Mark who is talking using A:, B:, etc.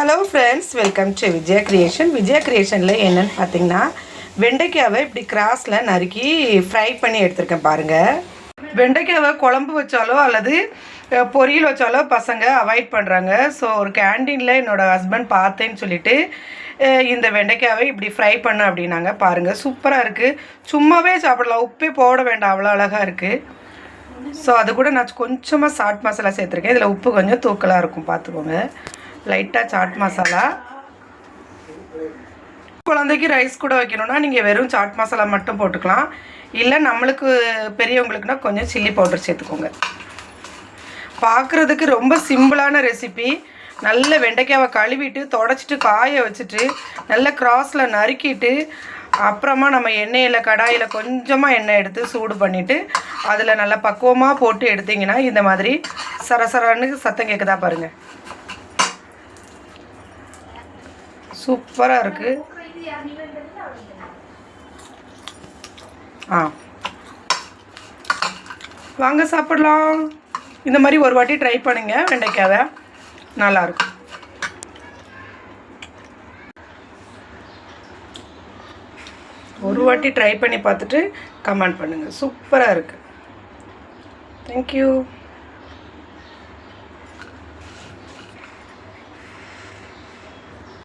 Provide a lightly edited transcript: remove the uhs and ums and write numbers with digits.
A: Hello friends, welcome to Vijaya creation. Vijaya கிரியேஷனில் என்னென்னு பார்த்தீங்கன்னா, வெண்டைக்காவை இப்படி கிராஸில் நறுக்கி ஃப்ரை பண்ணி எடுத்துருக்கேன் பாருங்கள். வெண்டைக்காவை குழம்பு வச்சாலோ அல்லது பொரியல் வச்சாலோ பசங்க அவாய்ட் பண்ணுறாங்க. ஸோ ஒரு கேண்டீனில் என்னோடய ஹஸ்பண்ட் பார்த்தேன்னு சொல்லிவிட்டு இந்த வெண்டைக்காவை இப்படி ஃப்ரை பண்ண அப்படின்னாங்க. பாருங்கள், சூப்பராக இருக்குது. சும்மாவே சாப்பிடலாம், உப்பே போட வேண்டாம், அவ்வளோ அழகாக இருக்குது. ஸோ அது கூட நான் கொஞ்சமாக சாட் மசாலா சேர்த்துருக்கேன். இதில் உப்பு கொஞ்சம் தூக்கலாக இருக்கும், பார்த்துக்கோங்க. லைட்டாக சாட் மசாலா. குழந்தைக்கு ரைஸ் கூட வைக்கணும்னா நீங்கள் வெறும் சாட் மசாலா மட்டும் போட்டுக்கலாம். இல்லை நம்மளுக்கு பெரியவங்களுக்குனா கொஞ்சம் சில்லி பவுடர் சேர்த்துக்கோங்க. பார்க்குறதுக்கு ரொம்ப சிம்பிளான ரெசிபி. நல்ல வெண்டைக்காவை கழுவிட்டு தொடச்சிட்டு காய வச்சுட்டு நல்ல கிராஸில் நறுக்கிட்டு அப்புறமா நம்ம எண்ணெயில் கடாயில் கொஞ்சமாக எண்ணெய் எடுத்து சூடு பண்ணிவிட்டு அதில் நல்லா பக்குவமாக போட்டு எடுத்திங்கன்னா இந்த மாதிரி சரசரன்னு சத்தம் கேட்குதா பாருங்கள். சூப்பராக இருக்குது. வாங்க சாப்பிடலாம். இந்த மாதிரி ஒரு வாட்டி ட்ரை பண்ணுங்க, வெண்டைக்காவை நல்லாயிருக்கும். ஒரு வாட்டி ட்ரை பண்ணி பார்த்துட்டு கமெண்ட் பண்ணுங்கள். சூப்பராக இருக்குது. தேங்க்யூ.